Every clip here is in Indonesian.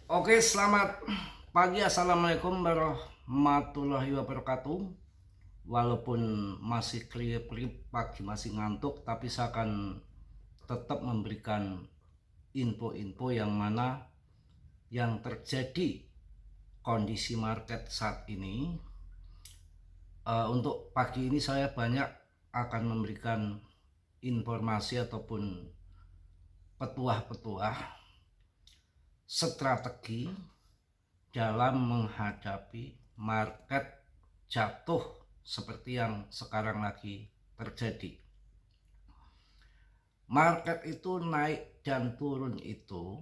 Oke, selamat pagi. Assalamualaikum warahmatullahi wabarakatuh. Walaupun masih kriuk-kriuk pagi, masih ngantuk, tapi saya akan tetap memberikan info-info yang mana yang terjadi kondisi market saat ini. Untuk pagi ini saya banyak akan memberikan informasi ataupun petuah-petuah strategi dalam menghadapi market jatuh seperti yang sekarang lagi terjadi. Market itu naik dan turun itu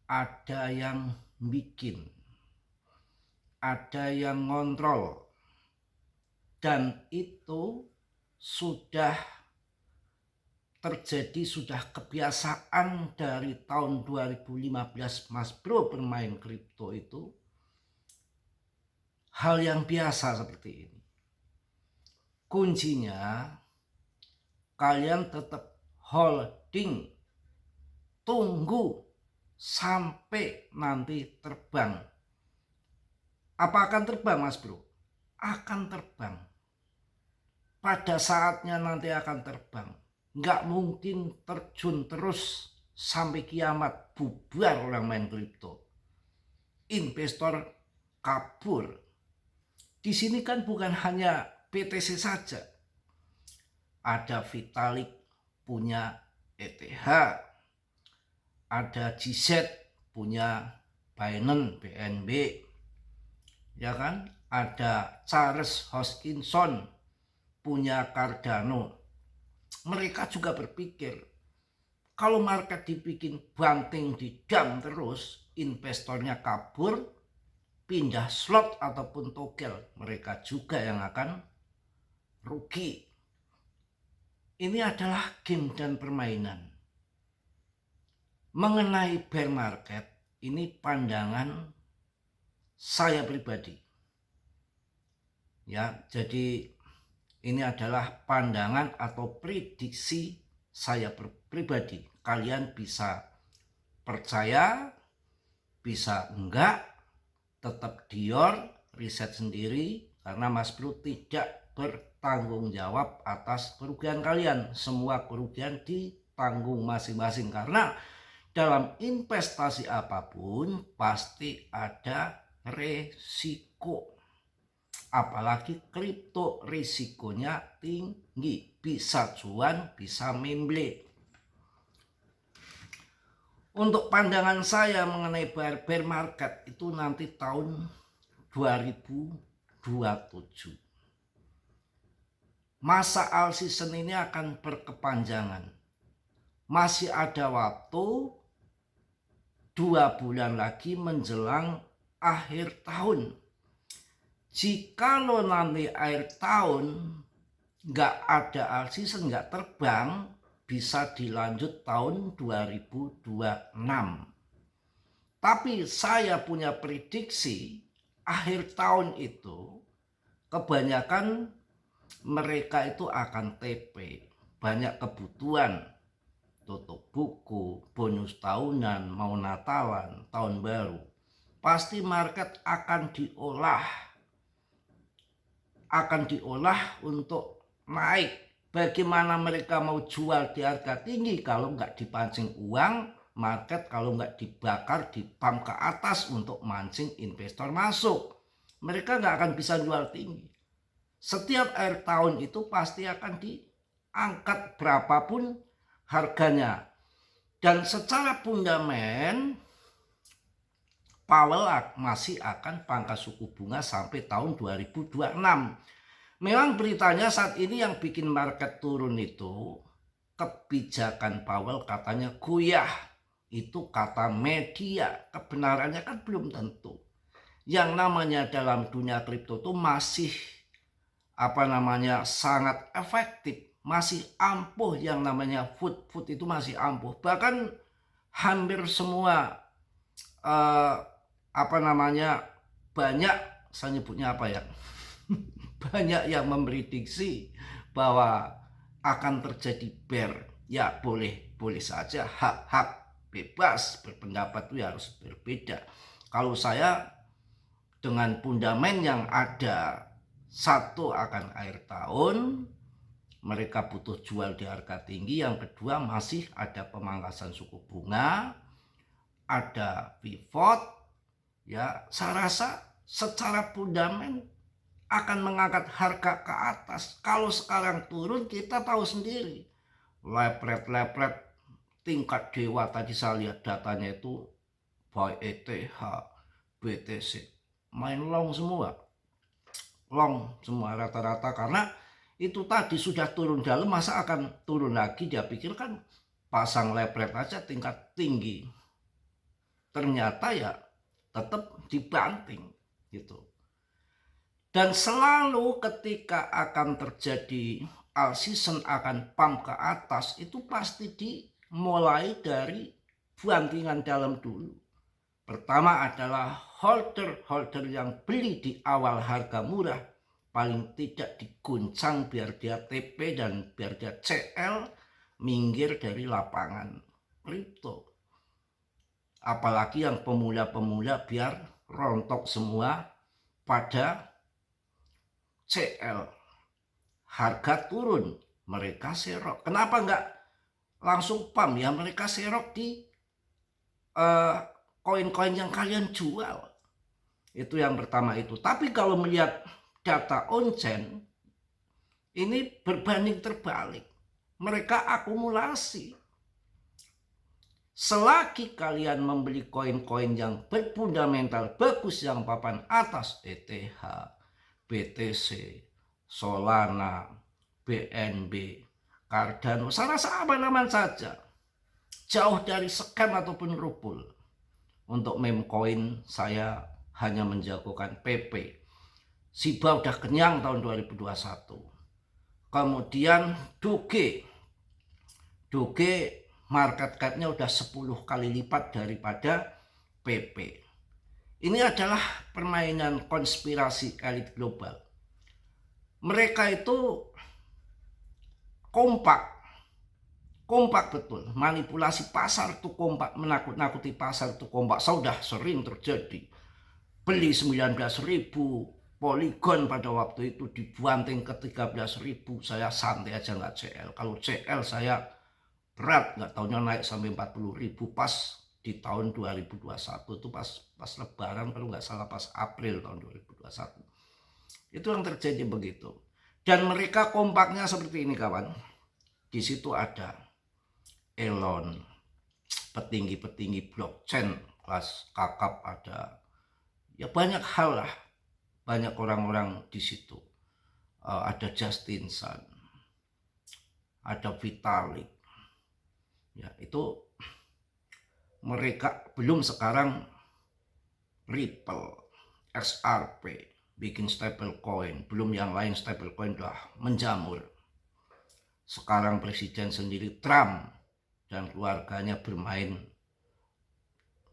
ada yang bikin, ada yang ngontrol, dan itu sudah terjadi, sudah kebiasaan dari tahun 2015 Mas Bro bermain kripto. Itu hal yang biasa seperti ini. Kuncinya kalian tetap holding, tunggu sampai nanti terbang. Apa akan terbang Mas Bro? Akan terbang. Pada saatnya nanti akan terbang. Nggak mungkin terjun terus sampai kiamat, bubar orang main kripto. Investor kabur. Di sini kan bukan hanya BTC saja. Ada Vitalik punya ETH, ada GZ punya Binance BNB, ya kan? Ada Charles Hoskinson punya Cardano. Mereka juga berpikir kalau market dibikin banting di dam terus, investornya kabur, pindah slot ataupun togel, mereka juga yang akan rugi. Ini adalah game dan permainan. Mengenai bear market, ini pandangan saya pribadi. Ya, jadi ini adalah pandangan atau prediksi saya pribadi. Kalian bisa percaya, bisa enggak, tetap dior, riset sendiri, karena Mas Bro tidak bertanggung jawab atas kerugian kalian. Semua kerugian ditanggung masing-masing, karena dalam investasi apapun pasti ada resiko. Apalagi kripto, risikonya tinggi, bisa cuan, bisa memble. Untuk pandangan saya mengenai bear market itu nanti tahun 2027. Masa all season ini akan berkepanjangan. Masih ada waktu 2 bulan lagi menjelang akhir tahun. Jikalau nanti akhir tahun nggak ada all season, nggak terbang, bisa dilanjut tahun 2026. Tapi saya punya prediksi akhir tahun itu kebanyakan mereka itu akan TP, banyak kebutuhan, tutup buku, bonus tahunan, mau Natalan, tahun baru. Pasti market akan diolah untuk naik. Bagaimana mereka mau jual di harga tinggi kalau nggak dipancing uang, market kalau nggak dibakar, dipam ke atas untuk mancing investor masuk. Mereka nggak akan bisa jual tinggi. Setiap akhir tahun itu pasti akan diangkat berapapun harganya. Dan secara fundamental, Powell masih akan pangkas suku bunga sampai tahun 2026. Memang beritanya saat ini yang bikin market turun itu kebijakan Powell katanya goyah. Itu kata media, kebenarannya kan belum tentu. Yang namanya dalam dunia kripto itu masih sangat efektif, masih ampuh. Yang namanya food itu masih ampuh. Bahkan hampir semua banyak, saya nyebutnya banyak yang memprediksi bahwa akan terjadi bear. Ya boleh saja, hak bebas, berpendapat itu harus berbeda. Kalau saya dengan fundament yang ada, satu akan akhir tahun mereka butuh jual di harga tinggi, yang kedua masih ada pemangkasan suku bunga, ada pivot, ya saya rasa secara fundament akan mengangkat harga ke atas. Kalau sekarang turun kita tahu sendiri, lepret tingkat dewa tadi saya lihat datanya itu by ETH, BTC main long semua rata-rata, karena itu tadi sudah turun dalam, masa akan turun lagi. Dia pikir kan pasang lepret aja tingkat tinggi, ternyata ya tetap dibanting gitu. Dan selalu ketika akan terjadi all season, akan pump ke atas, itu pasti dimulai dari bantingan dalam dulu. Pertama adalah holder yang beli di awal harga murah, paling tidak diguncang biar dia TP dan biar dia CL, minggir dari lapangan kripto. Apalagi yang pemula-pemula biar rontok semua pada CL. Harga turun, mereka serok. Kenapa enggak langsung pump ya? Mereka serok di koin-koin yang kalian jual. Itu yang pertama itu. Tapi kalau melihat data on-chain, ini berbanding terbalik. Mereka akumulasi. Selagi kalian membeli koin-koin yang berfundamental bagus, yang papan atas, ETH, BTC, Solana, BNB, Cardano, saya rasa aman-aman saja. Jauh dari scam ataupun rupul. Untuk meme coin saya hanya menjagokan PP. Shiba udah kenyang tahun 2021. Kemudian Doge market cap-nya udah 10 kali lipat daripada PP. Ini adalah permainan konspirasi elit global. Mereka itu kompak betul, manipulasi pasar itu kompak, menakut-nakuti pasar itu kompak. Sudah sering terjadi. Beli 19.000 Polygon pada waktu itu dibanting ke 13.000, saya santai aja nggak CL. Kalau CL saya berat, nggak tahunya naik sampai 40.000 pas di tahun 2021 itu pas lebaran, kalau nggak salah pas April tahun 2021. Itu yang terjadi begitu. Dan mereka kompaknya seperti ini kawan. Di situ ada Elon, petinggi-petinggi blockchain kelas kakap, ada ya banyak hal lah, banyak orang-orang di situ. Ada Justin Sun, ada Vitalik. Ya, itu mereka belum sekarang Ripple, XRP, bikin stablecoin, belum yang lain stablecoin udah menjamur. Sekarang presiden sendiri Trump dan keluarganya bermain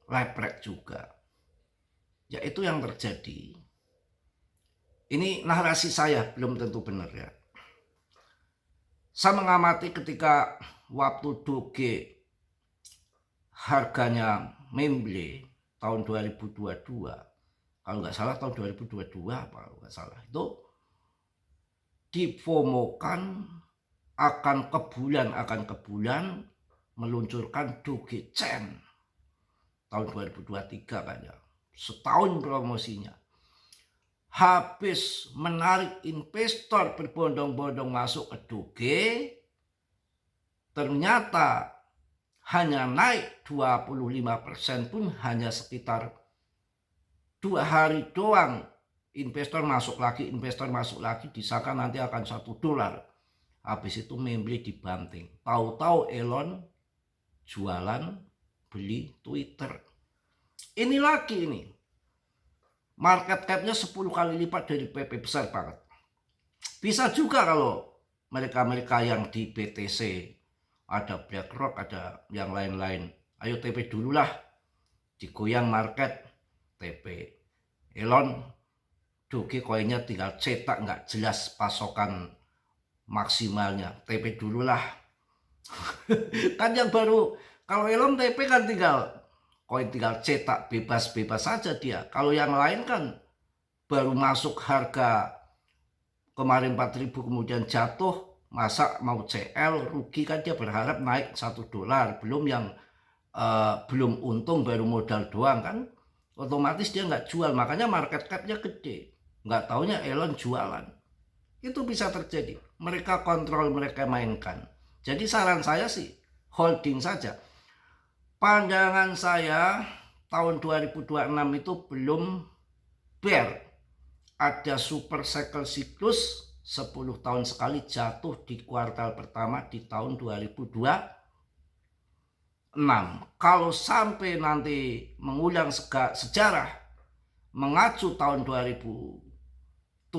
lepret juga. Ya itu yang terjadi. Ini narasi saya, belum tentu benar ya. Saya mengamati ketika waktu Doge harganya memble tahun 2022, kalau nggak salah tahun 2022 apa nggak salah, itu difomokan akan ke bulan meluncurkan Doge Chain tahun 2023 kan ya, setahun promosinya. Habis menarik investor berbondong-bondong masuk ke Doge, ternyata hanya naik 25% pun hanya sekitar 2 hari doang. Investor masuk lagi, disangka nanti akan $1. Habis itu membeli dibanting. Tahu-tahu Elon jualan beli Twitter. Ini lagi ini. Market cap-nya 10 kali lipat dari PP, besar banget. Bisa juga kalau mereka-mereka yang di BTC, ada BlackRock, ada yang lain-lain. Ayo TP dululah. Digoyang market, TP. Elon, Doge koinnya tinggal cetak, nggak jelas pasokan maksimalnya. TP dululah. Kan yang baru Kalau Elon TP kan koin tinggal cetak bebas-bebas saja dia. Kalau yang lain kan baru masuk harga kemarin 4.000 kemudian jatuh, masa mau CL rugi kan, dia berharap naik $1, belum yang belum untung baru modal doang kan, otomatis dia nggak jual, makanya market capnya gede. Nggak taunya Elon jualan. Itu bisa terjadi, mereka kontrol, mereka mainkan. Jadi saran saya sih holding saja. Pandangan saya tahun 2026 itu belum bear. Ada super cycle siklus 10 tahun sekali jatuh di kuartal pertama di tahun 2026. Kalau sampai nanti mengulang sejarah mengacu tahun 2017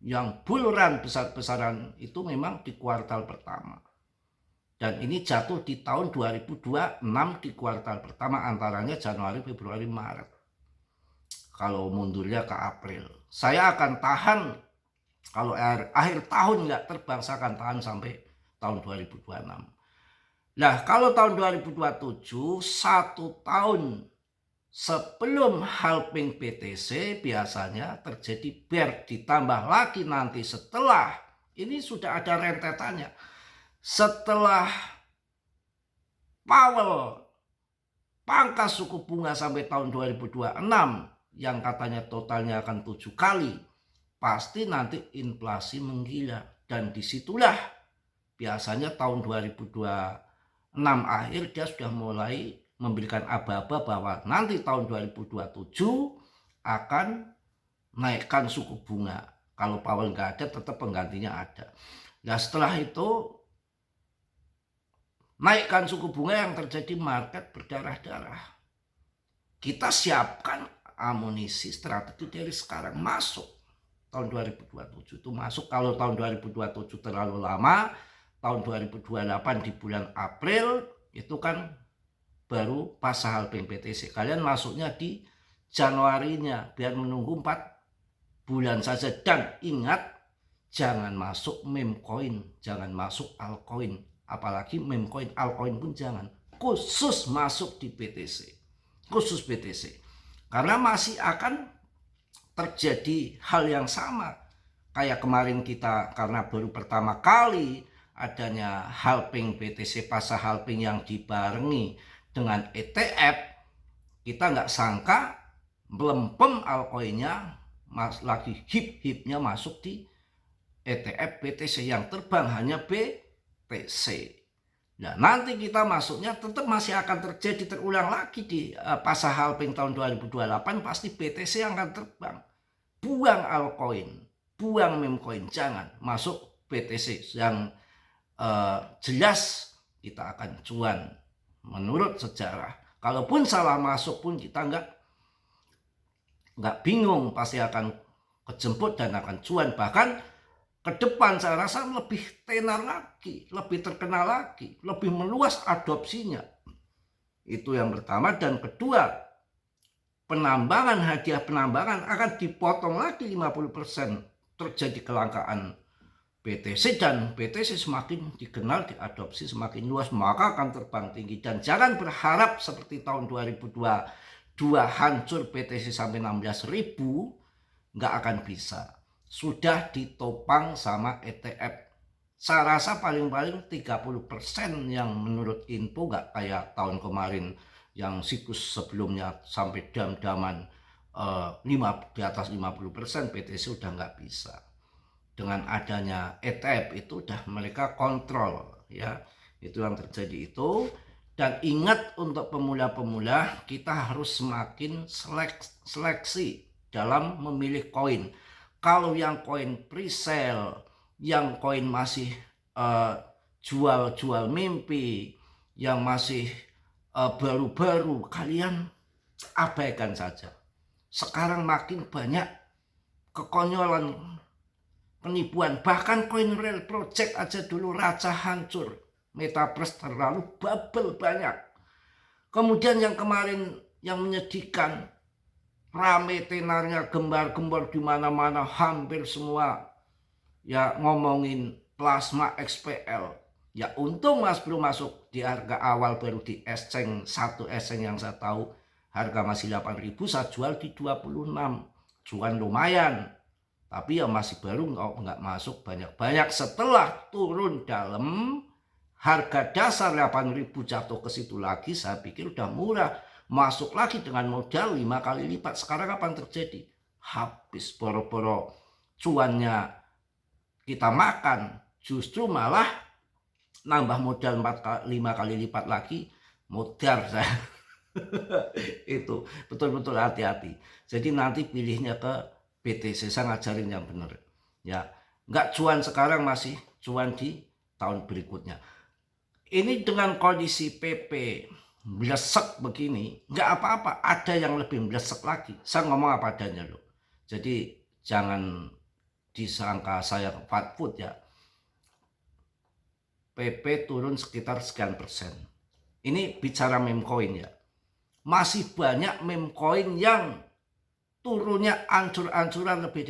yang bull run besar-besaran itu memang di kuartal pertama. Dan ini jatuh di tahun 2026 di kuartal pertama, antaranya Januari, Februari, Maret. Kalau mundurnya ke April. Saya akan tahan, kalau akhir tahun nggak terbang, saya akan tahan sampai tahun 2026. Nah, kalau tahun 2027, 1 tahun sebelum halving BTC biasanya terjadi bear, ditambah lagi nanti setelah, ini sudah ada rentetannya. Setelah Powell pangkas suku bunga sampai tahun 2026 yang katanya totalnya akan 7 kali, pasti nanti inflasi menggila, dan disitulah biasanya tahun 2026 akhir dia sudah mulai memberikan aba-aba bahwa nanti tahun 2027 akan naikkan suku bunga. Kalau Powell nggak ada, tetap penggantinya ada. Nah, setelah itu naikkan suku bunga, yang terjadi market berdarah-darah. Kita siapkan amunisi strategi dari sekarang, masuk tahun 2027 itu masuk. Kalau tahun 2027 terlalu lama, tahun 2028 di bulan April itu kan baru pas halving BTC. Kalian masuknya di Januarinya biar menunggu 4 bulan saja. Dan ingat, jangan masuk meme coin, jangan masuk altcoin. Apalagi meme coin, altcoin pun jangan. Khusus masuk di BTC. Khusus BTC. Karena masih akan terjadi hal yang sama. Kayak kemarin kita, karena baru pertama kali adanya halving BTC, pasca halving yang dibarengi dengan ETF, kita nggak sangka melempem altcoinnya lagi hip-hipnya masuk di ETF BTC, yang terbang hanya BTC. Nah, nanti kita masuknya tetap masih akan terjadi, terulang lagi di pasca halving tahun 2028, pasti BTC yang akan terbang. Buang altcoin, buang meme coin, jangan masuk BTC yang jelas kita akan cuan menurut sejarah. Kalaupun salah masuk pun kita nggak bingung, pasti akan kejemput dan akan cuan. Bahkan ke depan saya rasa lebih tenar lagi, lebih terkenal lagi, lebih meluas adopsinya. Itu yang pertama. Dan kedua, penambangan, hadiah penambangan akan dipotong lagi 50%. Terjadi kelangkaan BTC, dan BTC semakin dikenal, diadopsi semakin luas, maka akan terbang tinggi. Dan jangan berharap seperti tahun 2022 hancur BTC sampai 16.000, nggak akan bisa. Sudah ditopang sama ETF. Saya rasa paling-paling 30% yang menurut info, nggak kayak tahun kemarin yang siklus sebelumnya sampai dam-daman di atas 50%, BTC udah nggak bisa. Dengan adanya ETF itu udah mereka kontrol, ya. Itu yang terjadi itu. Dan ingat, untuk pemula-pemula kita harus semakin seleksi dalam memilih koin. Kalau yang koin pre-sale, yang koin masih jual-jual mimpi, yang masih baru-baru, kalian abaikan saja. Sekarang makin banyak kekonyolan, penipuan. Bahkan koin real project aja dulu raca hancur. Metaverse terlalu bubble banyak. Kemudian yang kemarin yang menyedihkan, rame tenarnya, gembar-gembor di mana-mana, hampir semua ya ngomongin plasma XPL. Ya untung Mas belum masuk di harga awal baru di esceng, satu esceng yang saya tahu harga masih 8.000, saya jual di 26, cuan lumayan. Tapi ya masih baru, nggak masuk banyak-banyak. Setelah turun dalam harga dasar 8.000 jatuh ke situ lagi, saya pikir udah murah. Masuk lagi dengan modal 5 kali lipat. Sekarang apa yang terjadi? Habis boro-boro cuannya kita makan, justru malah nambah modal 5 kali lipat lagi, modal saya. Itu betul-betul hati-hati. Jadi nanti pilihnya ke BTC, saya ngajarin yang benar ya. Nggak cuan sekarang, masih cuan di tahun berikutnya. Ini dengan kondisi PP blesek begini, nggak apa-apa, ada yang lebih blesek lagi. Saya ngomong apa adanya loh. Jadi jangan disangka saya fat food ya. PP turun sekitar sekian persen. Ini bicara meme coin ya. Masih banyak meme coin yang turunnya ancur-ancuran lebih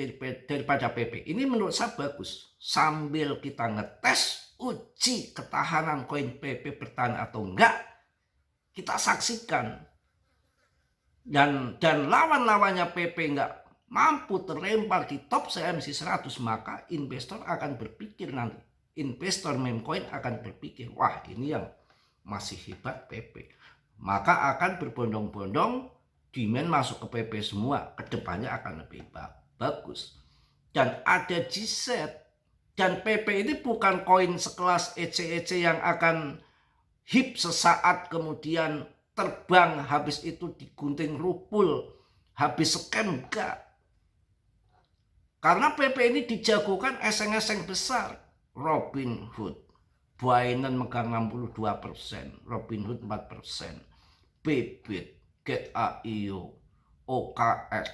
daripada PP. Ini menurut saya bagus. Sambil kita ngetes, uji ketahanan koin PP bertahan atau enggak, kita saksikan. Dan lawan-lawannya PP enggak mampu terlempar di top CMC 100, maka investor akan berpikir nanti. Investor meme coin akan berpikir, wah ini yang masih hebat PP. Maka akan berbondong-bondong demand masuk ke PP semua, kedepannya akan lebih bagus. Dan ada GZ, dan PP ini bukan koin sekelas ECEC yang akan hip sesaat kemudian terbang, habis itu digunting rupul, habis scam, enggak. Karena PP ini dijagokan eseng-eseng besar. Robinhood, Binance megang 62%, Robinhood 4%, Bybit, Get.io, OKX,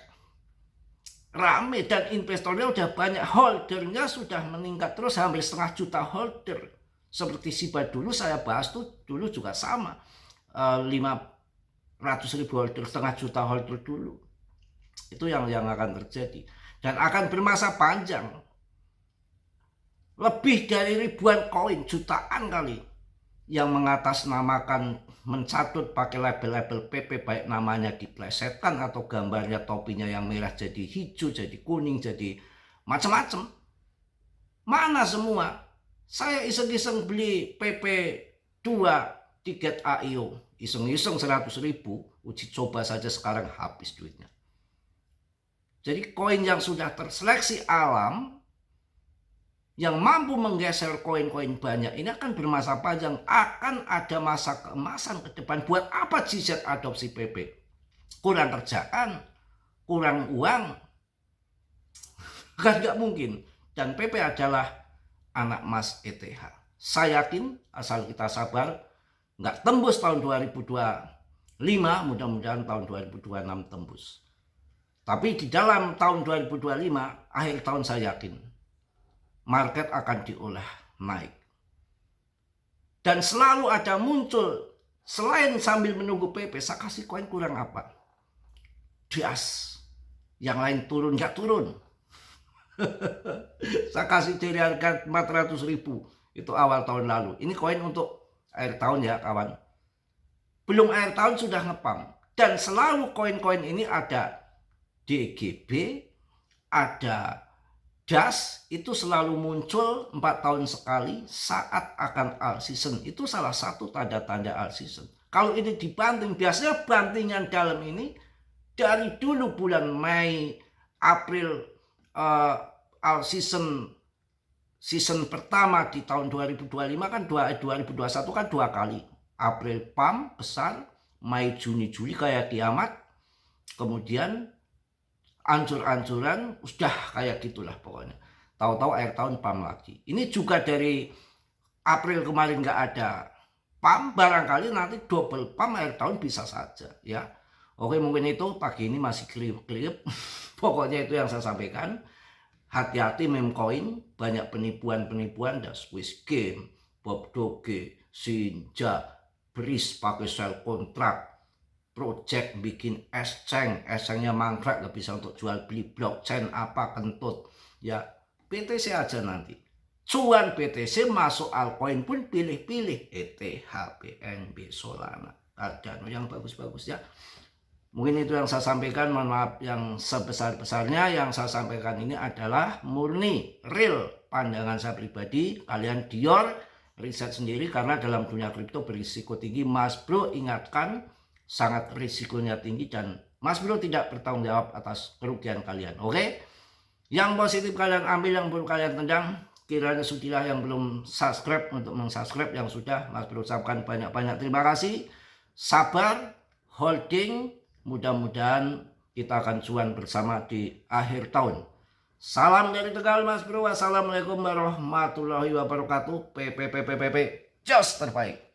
rame, dan investornya udah banyak, holdernya sudah meningkat terus, hampir 0,5 juta holder. Seperti SIBA dulu saya bahas tuh, dulu juga sama, 500.000 holder, 0,5 juta holder dulu. Itu yang akan terjadi dan akan bermasa panjang. Lebih dari ribuan koin, jutaan kali, yang mengatasnamakan, mencatut pakai label-label PP, baik namanya diplesetkan atau gambarnya topinya yang merah jadi hijau, jadi kuning, jadi macam-macam. Mana semua? Saya iseng-iseng beli PP 2 di Get.io, iseng-iseng 100.000, uji coba saja sekarang habis duitnya. Jadi koin yang sudah terseleksi alam, yang mampu menggeser koin-koin banyak, ini akan bermasa panjang, akan ada masa keemasan ke depan. Buat apa GZ adopsi PP? Kurang kerjaan, kurang uang, kan nggak mungkin. Dan PP adalah anak emas ETH. Saya yakin asal kita sabar, nggak tembus tahun 2025, mudah-mudahan tahun 2026 tembus. Tapi di dalam tahun 2025, akhir tahun saya yakin market akan diolah naik. Dan selalu ada muncul, selain sambil menunggu PP, saya kasih koin kurang apa? Das. Yang lain turun, nggak turun. Saya kasih dari harga 400.000, itu awal tahun lalu. Ini koin untuk akhir tahun ya kawan. Belum akhir tahun sudah ngepam. Dan selalu koin-koin ini ada DGB, ada Das, itu selalu muncul 4 tahun sekali saat akan all season. Itu salah satu tanda-tanda all season. Kalau ini dibanting, biasanya bantingan dalam ini dari dulu bulan Mei, April, all season pertama di tahun 2025 kan 2021 kan 2 kali. April pump besar, Mei, Juni, Juli kayak kiamat. Kemudian ancur-ancuran, sudah kayak gitulah pokoknya. Tahu-tahu akhir tahun pump lagi. Ini juga dari April kemarin nggak ada pump, barangkali nanti double pump akhir tahun bisa saja ya. Oke, mungkin itu pagi ini masih klip-klip. Pokoknya itu yang saya sampaikan. Hati-hati meme coin, banyak penipuan-penipuan, dan Swiss Game, Bob Doge, Sinja, Breeze pakai sell kontrak, project bikin esengnya mangkrak, nggak bisa untuk jual beli blockchain apa kentut ya. BTC aja nanti Cuan BTC masuk altcoin pun pilih-pilih ETH, BNB, Solana, Cardano yang bagus-bagus ya. Mungkin itu yang saya sampaikan, mohon maaf yang sebesar-besarnya. Yang saya sampaikan ini adalah murni real pandangan saya pribadi. Kalian Dior riset sendiri karena dalam dunia kripto berisiko tinggi. Mas Bro ingatkan, sangat risikonya tinggi dan Mas Bro tidak bertanggung jawab atas kerugian kalian. Oke? Yang positif kalian ambil, yang buruk kalian tendang. Kiranya sudilah yang belum subscribe untuk mensubscribe, yang sudah Mas Bro ucapkan banyak-banyak terima kasih. Sabar, holding, mudah-mudahan kita akan cuan bersama di akhir tahun. Salam dari Tegal Mas Bro. Wassalamualaikum warahmatullahi wabarakatuh. PPPPPP just terbaik.